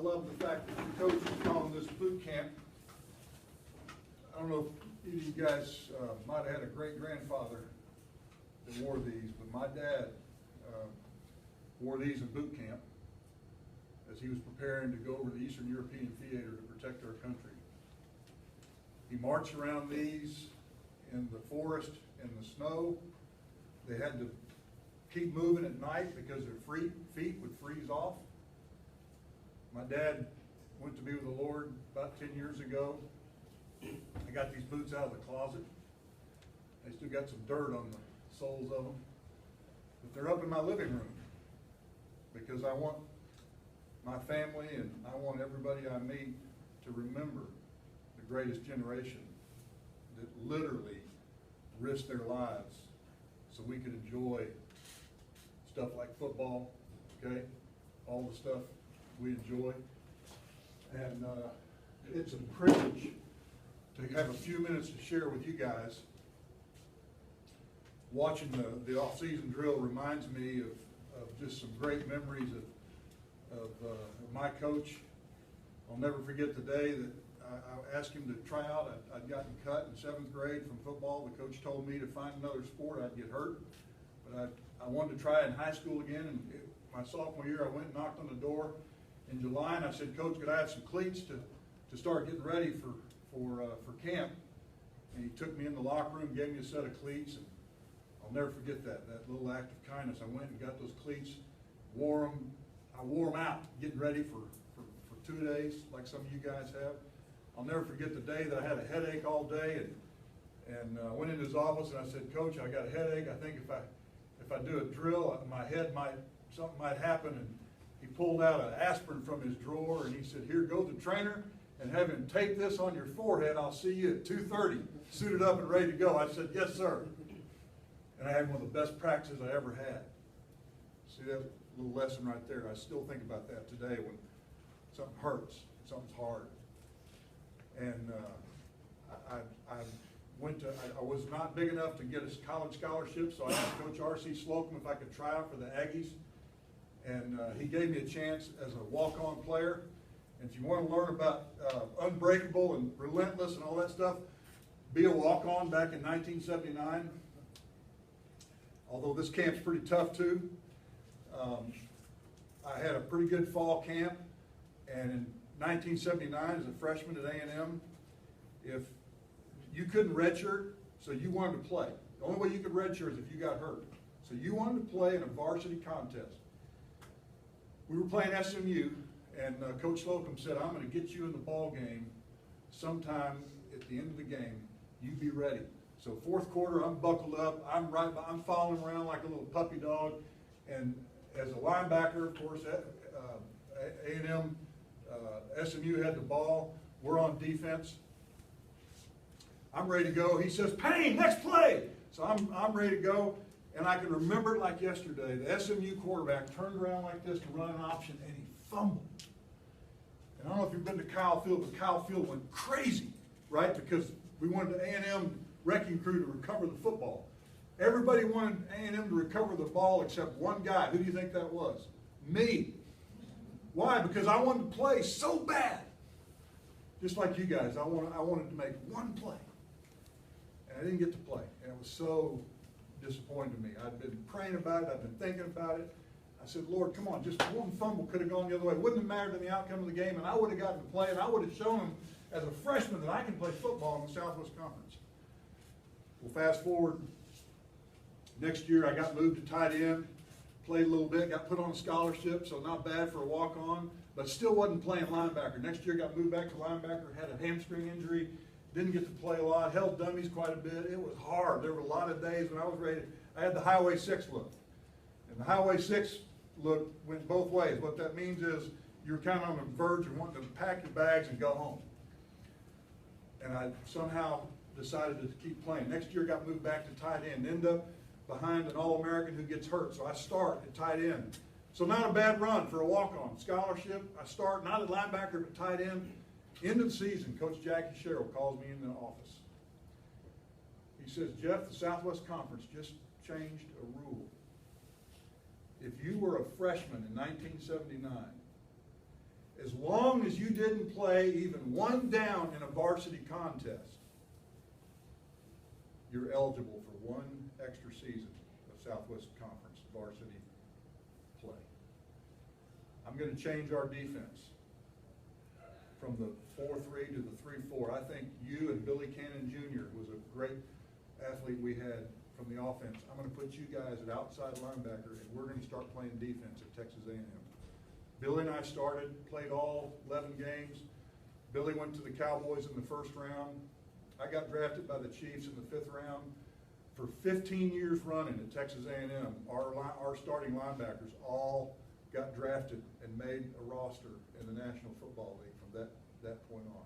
love the fact that the coach is calling this boot camp. I don't know if any of you guys might have had a great-grandfather that wore these, but my dad wore these in boot camp as he was preparing to go over to the Eastern European Theater to protect our country. He marched around these in the forest, in the snow. They had to keep moving at night because their feet would freeze off. My dad went to be with the Lord about 10 years ago. I got these boots out of the closet. They still got some dirt on the soles of them. But they're up in my living room because I want my family and I want everybody I meet to remember the greatest generation that literally risked their lives so we could enjoy stuff like football, okay? All the stuff we enjoy. And it's a privilege to have a few minutes to share with you guys. Watching the off-season drill reminds me of just some great memories of my coach. I'll never forget the day that I asked him to try out. I'd gotten cut in 7th grade from football. The coach told me to find another sport. I'd get hurt. But I wanted to try in high school again. And my sophomore year, I went and knocked on the door in July, and I said, "Coach, could I have some cleats to start getting ready for camp?" And he took me in the locker room, gave me a set of cleats, and I'll never forget that little act of kindness. I went and got those cleats, wore them. I wore them out, getting ready for 2 days, like some of you guys have. I'll never forget the day that I had a headache all day, and I went into his office and I said, "Coach, I got a headache. I think if I do a drill, something might happen." And he pulled out an aspirin from his drawer and he said, "Here, go to the trainer and have him tape this on your forehead. I'll see you at 2:30, suited up and ready to go." I said, "Yes, sir." And I had one of the best practices I ever had. See that little lesson right there? I still think about that today when something hurts, something's hard. And I was not big enough to get a college scholarship, so I asked Coach R.C. Slocum if I could try out for the Aggies. And he gave me a chance as a walk-on player. And if you want to learn about unbreakable and relentless and all that stuff, be a walk-on back in 1979. Although this camp's pretty tough too. I had a pretty good fall camp, and in 1979 as a freshman at A&M, if you couldn't redshirt, so you wanted to play. The only way you could redshirt is if you got hurt. So you wanted to play in a varsity contest. We were playing SMU, and Coach Slocum said, "I'm going to get you in the ball game sometime at the end of the game. You be ready." So 4th quarter, I'm buckled up. I'm following around like a little puppy dog. And as a linebacker, of course, A&M, SMU had the ball. We're on defense. I'm ready to go. He says, "Payne, next play." So I'm ready to go. And I can remember it like yesterday. The SMU quarterback turned around like this to run an option, and he fumbled. And I don't know if you've been to Kyle Field, but Kyle Field went crazy, right? Because we wanted the A&M wrecking crew to recover the football. Everybody wanted A&M to recover the ball except one guy. Who do you think that was? Me. Why? Because I wanted to play so bad. Just like you guys, I wanted to make one play. And I didn't get to play. And it was so disappointing to me. I'd been praying about it. I've been thinking about it. I said, "Lord, come on, just one fumble could have gone the other way. It wouldn't have mattered in the outcome of the game, and I would have gotten to play, and I would have shown them as a freshman that I can play football in the Southwest Conference." Well, fast forward. Next year, I got moved to tight end, played a little bit, got put on a scholarship, so not bad for a walk-on, but still wasn't playing linebacker. Next year, got moved back to linebacker, had a hamstring injury, didn't get to play a lot, held dummies quite a bit. It was hard. There were a lot of days when I was ready. I had the Highway 6 look. And the Highway 6 look went both ways. What that means is you're kind of on the verge of wanting to pack your bags and go home. And I somehow decided to keep playing. Next year, got moved back to tight end, end up behind an All-American who gets hurt. So I start at tight end. So not a bad run for a walk-on. Scholarship, I start not at linebacker, but tight end. End of the season, Coach Jackie Sherrill calls me in the office. He says, "Jeff, the Southwest Conference just changed a rule. If you were a freshman in 1979 as long as you didn't play even one down in a varsity contest, you're eligible for one extra season of Southwest Conference varsity play. I'm going to change our defense from the 4-3 to the 3-4. I think you and Billy Cannon Jr. was a great athlete we had from the offense. I'm going to put you guys at outside linebacker, and we're going to start playing defense at Texas A&M. Billy and I played all 11 games. Billy went to the Cowboys in the first round. I got drafted by the Chiefs in the 5th round. For 15 years running at Texas A&M, our starting linebackers all got drafted and made a roster in the National Football League from that point on.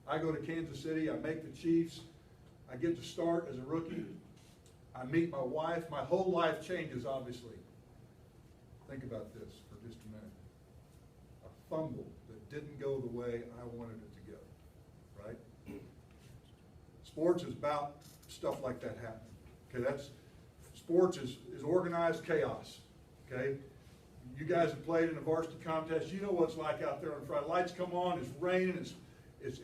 I go to Kansas City, I make the Chiefs, I get to start as a rookie. I meet my wife, my whole life changes, obviously. Think about this for just a minute. A fumble that didn't go the way I wanted it to go, right? Sports is about stuff like that happening. Okay, sports is organized chaos. Okay, you guys have played in a varsity contest. You know what it's like out there on Friday. Lights come on, it's raining, it's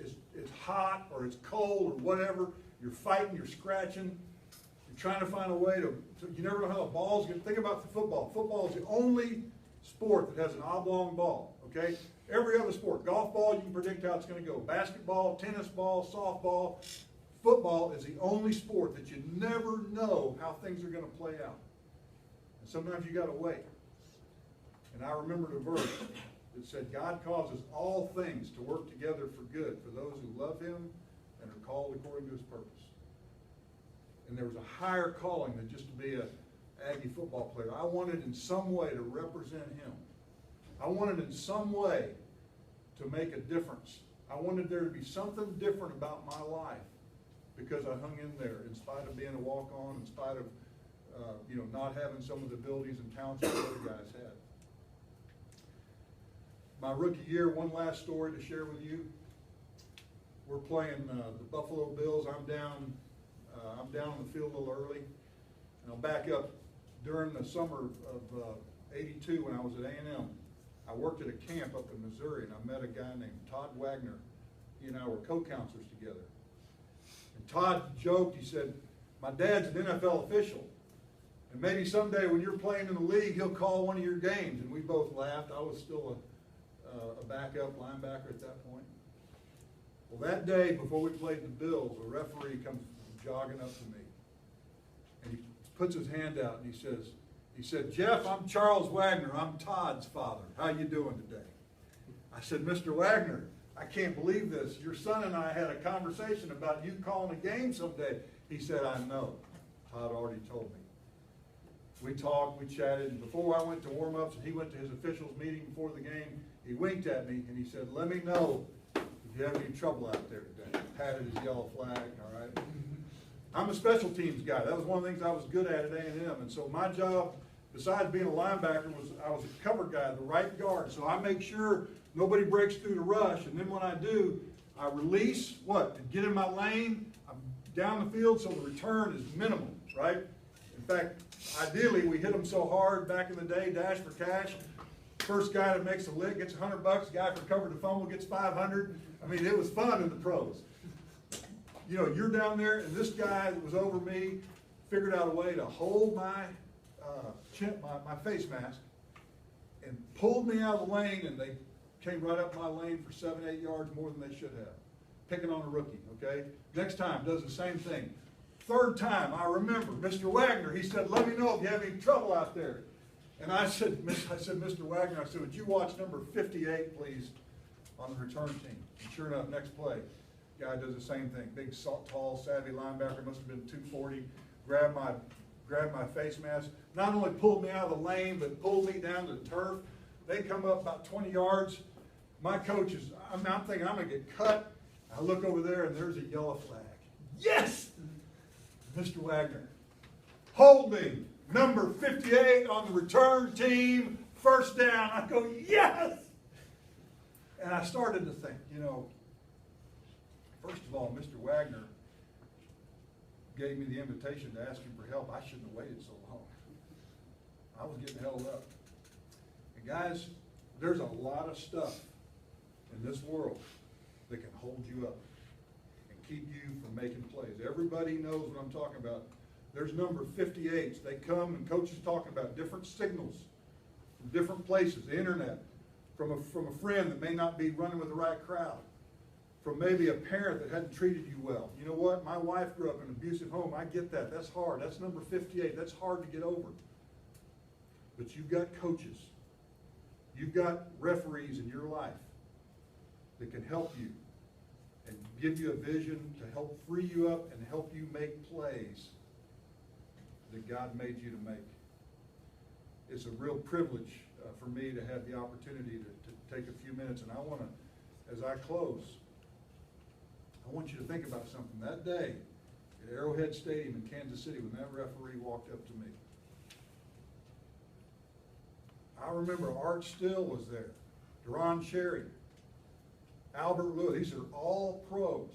hot or it's cold or whatever. You're fighting, you're scratching. You're trying to find a way you never know how the ball's going to. Think about the football. Football is the only sport that has an oblong ball. Okay, every other sport, golf ball, you can predict how it's going to go. Basketball, tennis ball, softball. Football is the only sport that you never know how things are going to play out. And sometimes you got to wait. And I remembered a verse that said, God causes all things to work together for good for those who love him and are called according to his purpose. And there was a higher calling than just to be an Aggie football player. I wanted in some way to represent him. I wanted in some way to make a difference. I wanted there to be something different about my life because I hung in there in spite of being a walk-on, in spite of not having some of the abilities and talents that other guys had. My rookie year, one last story to share with you. We're playing the Buffalo Bills. I'm down on the field a little early. And I'll back up. During the summer of '82 when I was at A&M, I worked at a camp up in Missouri, and I met a guy named Todd Wagner. He and I were co-counselors together. And Todd joked, he said, my dad's an NFL official. And maybe someday when you're playing in the league, he'll call one of your games. And we both laughed. I was still a backup linebacker at that point. Well, that day before we played the Bills, a referee comes jogging up to me. And he puts his hand out and he said, Jeff, I'm Charles Wagner. I'm Todd's father. How you doing today? I said, Mr. Wagner, I can't believe this. Your son and I had a conversation about you calling a game someday. He said, I know. Todd already told me. We talked, we chatted, and before I went to warm-ups and he went to his officials meeting before the game, he winked at me and he said, let me know if you have any trouble out there today. Patted his yellow flag, all right? I'm a special teams guy. That was one of the things I was good at A&M. And so my job, besides being a linebacker, I was a cover guy, the right guard. So I make sure nobody breaks through the rush. And then when I do, I release, to get in my lane. I'm down the field so the return is minimal, right? In fact, ideally, we hit them so hard back in the day, dash for cash. First guy that makes a lick gets $100. Guy for cover to fumble gets 500. I mean, it was fun in the pros. You know, you're down there, and this guy that was over me figured out a way to hold my my face mask and pulled me out of the lane, and they came right up my lane for 7-8 yards more than they should have. Picking on a rookie, okay? Next time, does the same thing. Third time, I remember, Mr. Wagner, he said, let me know if you have any trouble out there. And I said, Mr. Wagner, I said, would you watch number 58, please, on the return team? And sure enough, next play, guy does the same thing. Big, tall, savvy linebacker, must have been 240, grabbed my face mask, not only pulled me out of the lane, but pulled me down to the turf. They come up about 20 yards. My coach is, I'm thinking I'm going to get cut. I look over there, and there's a yellow flag. Yes! Mr. Wagner, hold me. Number 58 on the return team, first down. I go, yes! And I started to think, first of all, Mr. Wagner gave me the invitation to ask him for help. I shouldn't have waited so long. I was getting held up. And guys, there's a lot of stuff in this world that can hold you up and keep you from making plays. Everybody knows what I'm talking about. There's number 58s. They come and coaches talking about different signals from different places, the internet, from a friend that may not be running with the right crowd, from maybe a parent that hadn't treated you well. You know what? My wife grew up in an abusive home. I get that. That's hard. That's number 58. That's hard to get over. But you've got coaches. You've got referees in your life that can help you and give you a vision to help free you up and help you make plays that God made you to make. It's a real privilege for me to have the opportunity to take a few minutes, and I want to, as I close, I want you to think about something. That day at Arrowhead Stadium in Kansas City when that referee walked up to me, I remember Art Still was there, Deron Cherry, Albert Lewis. These are all pros.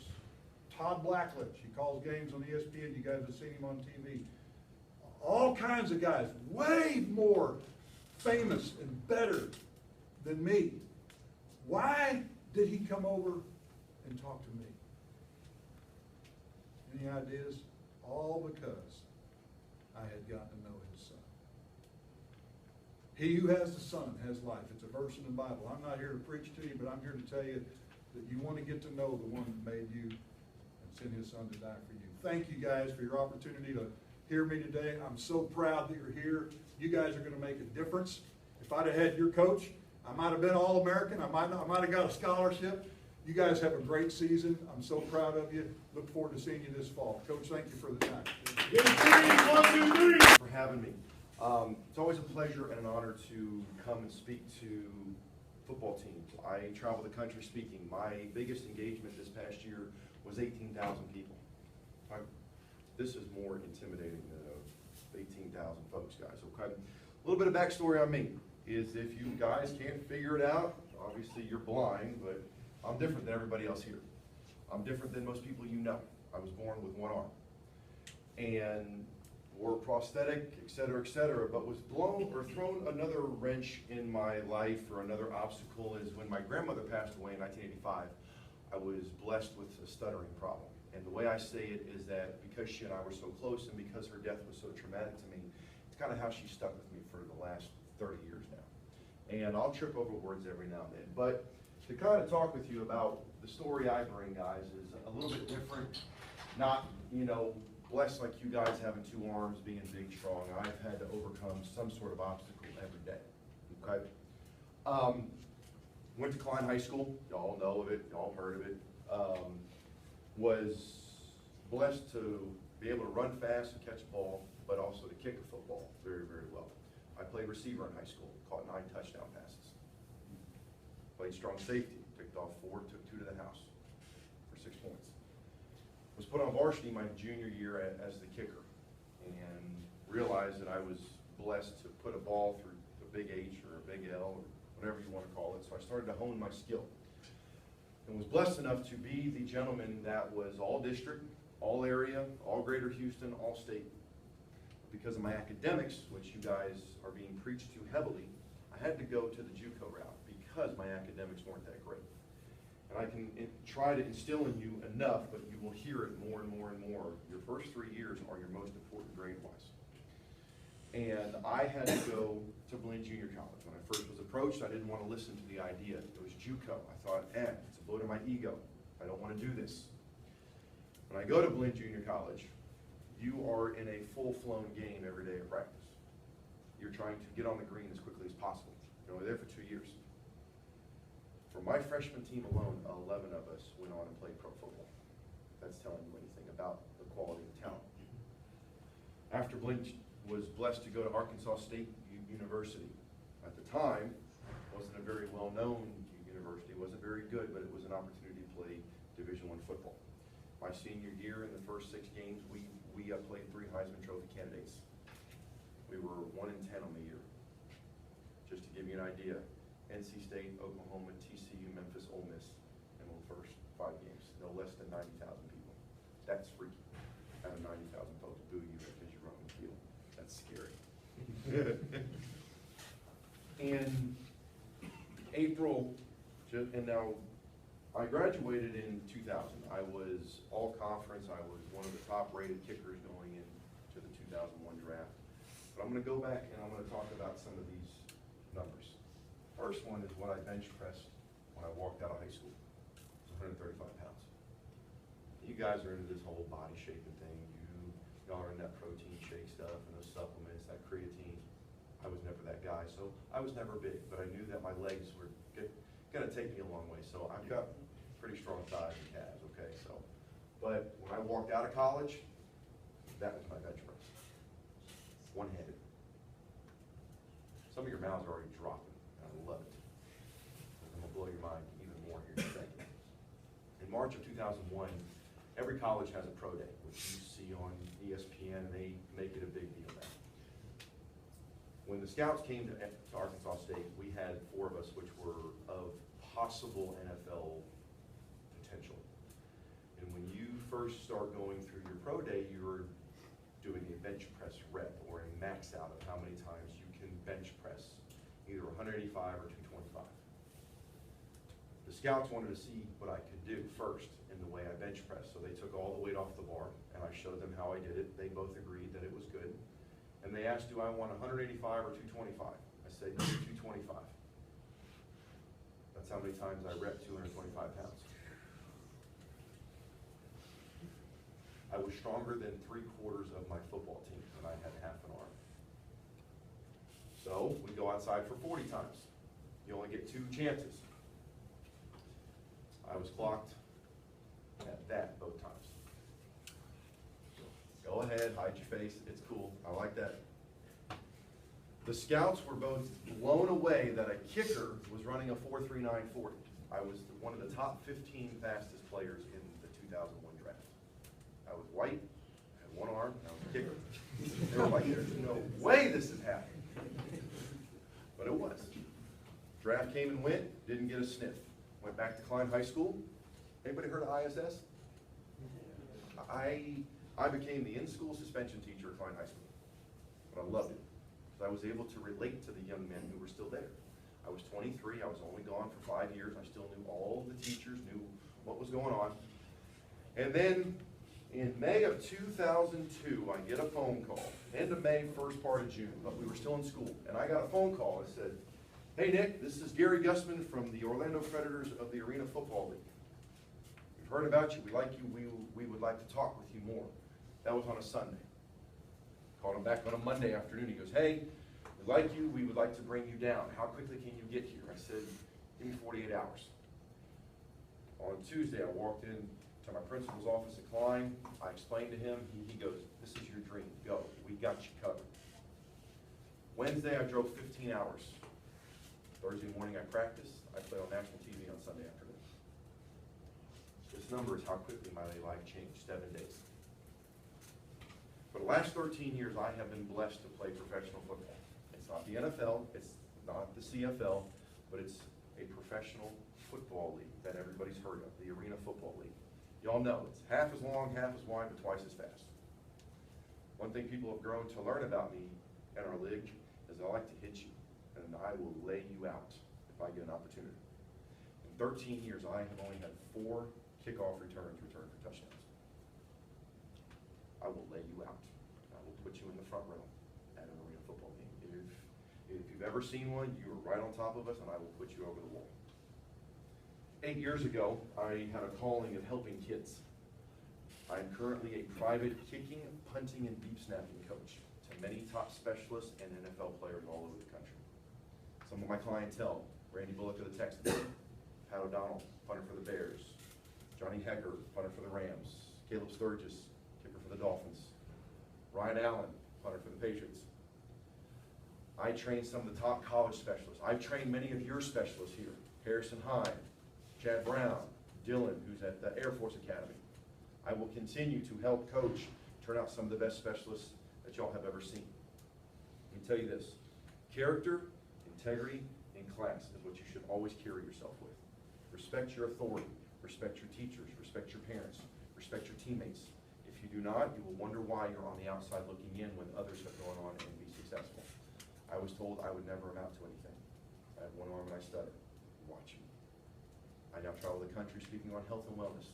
Todd Blackledge, he calls games on ESPN. You guys have seen him on TV. All kinds of guys, way more famous and better than me. Why did he come over and talk to me? Any ideas? All because I had gotten to know his son. He who has the Son has life. It's a verse in the Bible. I'm not here to preach to you, but I'm here to tell you that you want to get to know the one that made you and sent his Son to die for you. Thank you guys for your opportunity to hear me today. I'm so proud that you're here. You guys are going to make a difference. If I'd have had your coach, I might have been All-American. I might have got a scholarship. You guys have a great season. I'm so proud of you. Look forward to seeing you this fall. Coach, thank you for the time. For having me. It's always a pleasure and an honor to come and speak to football teams. I travel the country speaking. My biggest engagement this past year was 18,000 people. This is more intimidating than 18,000 folks, guys, okay? A little bit of backstory on me is if you guys can't figure it out, obviously you're blind, but I'm different than everybody else here. I'm different than most people you know. I was born with one arm and wore prosthetic, et cetera, but was blown or thrown another wrench in my life or another obstacle is when my grandmother passed away in 1985, I was blessed with a stuttering problem. And the way I say it is that because she and I were so close and because her death was so traumatic to me, it's kind of how she stuck with me for the last 30 years now. And I'll trip over words every now and then. But to kind of talk with you about the story I bring, guys, is a little bit different. Not, blessed like you guys having two arms, being big, strong. I've had to overcome some sort of obstacle every day, okay? Went to Klein High School. Y'all know of it. Y'all heard of it. Was blessed to be able to run fast and catch a ball, but also to kick a football very, very well. I played receiver in high school, caught 9 touchdown passes. Played strong safety, picked off 4, took 2 to the house for 6 points. Was put on varsity my junior year as the kicker and realized that I was blessed to put a ball through a big H or a big L or whatever you want to call it. So I started to hone my skill. And was blessed enough to be the gentleman that was all district, all area, all greater Houston, all state. Because of my academics, which you guys are being preached to heavily, I had to go to the JUCO route because my academics weren't that great. And I can try to instill in you enough, but you will hear it more and more and more. Your first 3 years are your most important grade-wise. And I had to go to Blaine Junior College. When I first was approached, I didn't want to listen to the idea. It was JUCO. I thought, it's a blow to my ego. I don't want to do this. When I go to Blaine Junior College, you are in a full-flown game every day of practice. You're trying to get on the green as quickly as possible. You're only there for 2 years. For my freshman team alone, 11 of us went on and played pro football. That's telling you anything about the quality of talent. After Blaine was blessed to go to Arkansas State University. At the time, wasn't a very well-known university, wasn't very good, but it was an opportunity to play Division I football. My senior year, in the first 6 games, we played 3 Heisman Trophy candidates. We were 1-10 on the year. Just to give you an idea, NC State, Oklahoma, TCU, Memphis, Ole Miss in the first 5 games. No less than 90,000 people. That's freaky. Out of 90,000 folks boo you because you run the field. That's scary. In April, And now, I graduated in 2000. I was all conference. I was one of the top rated kickers going into the 2001 draft. But I'm gonna go back and I'm gonna talk about some of these numbers. First one is what I bench pressed when I walked out of high school. It was 135 pounds. You guys are into this whole body shaping thing. Y'all are in that protein shake stuff and those supplements, that creatine. I was never that guy, so I was never big, but I knew that my legs were gonna take me a long way. So I've got pretty strong thighs and calves, okay, so. But when I walked out of college, that was my bench press. One-handed. Some of your mouths are already dropping, and I love it. I'm gonna blow your mind even more here in a second. In March of 2001, every college has a pro day, which you see on ESPN, and they make it a big deal now. When the scouts came to Arkansas State, we had 4 of us which were of possible NFL potential. And when you first start going through your pro day, you're doing a bench press rep or a max out of how many times you can bench press, either 185 or 225. The scouts wanted to see what I could do first in the way I bench pressed, so they took all the weight off the bar, and I showed them how I did it. They both agreed that it was good. And they asked, do I want 185 or 225? I said, 225. That's how many times I rep 225 pounds. I was stronger than 3/4 of my football team, and I had half an arm. So we go outside for 40 times. You only get 2 chances. I was clocked at that both times. Go ahead, hide your face, it's cool, I like that. The scouts were both blown away that a kicker was running a 4.39 40. I was one of the top 15 fastest players in the 2001 draft. I was white, I had 1 arm, and I was a kicker. They were like, there's no way this is happening. But it was. Draft came and went, didn't get a sniff. Went back to Klein High School. Anybody heard of ISS? I became the in-school suspension teacher at Klein High School, but I loved it because I was able to relate to the young men who were still there. I was 23, I was only gone for 5 years, I still knew all of the teachers, knew what was going on. And then in May of 2002, I get a phone call, end of May, first part of June, but we were still in school, and I got a phone call that said, hey Nick, this is Gary Gusman from the Orlando Predators of the Arena Football League. We've heard about you, we like you, we would like to talk with you more. That was on a Sunday. Called him back on a Monday afternoon. He goes, hey, we like you, we would like to bring you down. How quickly can you get here? I said, give me 48 hours. On Tuesday, I walked in to my principal's office at Klein. I explained to him, he goes, this is your dream, go, we got you covered. Wednesday, I drove 15 hours. Thursday morning, I practiced. I played on national TV on Sunday afternoon. This number is how quickly my life changed, 7 days. For the last 13 years, I have been blessed to play professional football. It's not the NFL, it's not the CFL, but it's a professional football league that everybody's heard of, the Arena Football League. Y'all know, it's half as long, half as wide, but twice as fast. One thing people have grown to learn about me and our league is I like to hit you, and I will lay you out if I get an opportunity. In 13 years, I have only had 4 kickoff returns returned for touchdowns. I will lay you out. I will put you in the front row at an arena football game. If you've ever seen one, you are right on top of us, and I will put you over the wall. 8 years ago, I had a calling of helping kids. I am currently a private kicking, punting, and deep snapping coach to many top specialists and NFL players all over the country. Some of my clientele, Randy Bullock of the Texans, Pat O'Donnell, punter for the Bears, Johnny Hecker, punter for the Rams, Caleb Sturgis, kicker for the Dolphins, Ryan Allen, punter for the Patriots. I train some of the top college specialists. I've trained many of your specialists here, Harrison Hyde, Chad Brown, Dylan, who's at the Air Force Academy. I will continue to help coach turn out some of the best specialists that y'all have ever seen. Let me tell you this, character, integrity, and class is what you should always carry yourself with. Respect your authority, respect your teachers, respect your parents, respect your teammates. If you do not, you will wonder why you're on the outside looking in when others have gone on and be successful. I was told I would never amount to anything. I have one arm and I stutter. Watch me. I now travel the country speaking on health and wellness,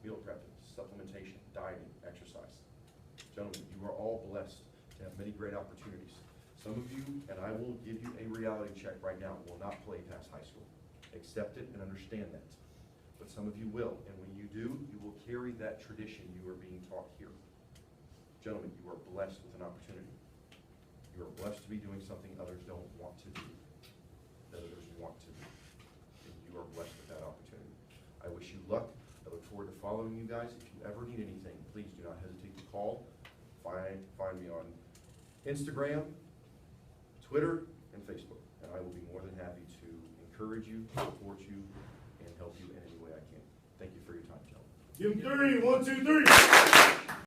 meal prepping, supplementation, dieting, exercise. Gentlemen, you are all blessed to have many great opportunities. Some of you, and I will give you a reality check right now, will not play past high school. Accept it and understand that. But some of you will, and when you do, you will carry that tradition you are being taught here. Gentlemen, you are blessed with an opportunity. You are blessed to be doing something others don't want to do, that others want to do. And you are blessed with that opportunity. I wish you luck. I look forward to following you guys. If you ever need anything, please do not hesitate to call. Find me on Instagram, Twitter, and Facebook, and I will be more than happy to encourage you, support you, and help you in any way I can. Thank you for your time, gentlemen. Give him 3, 1, 2, 3.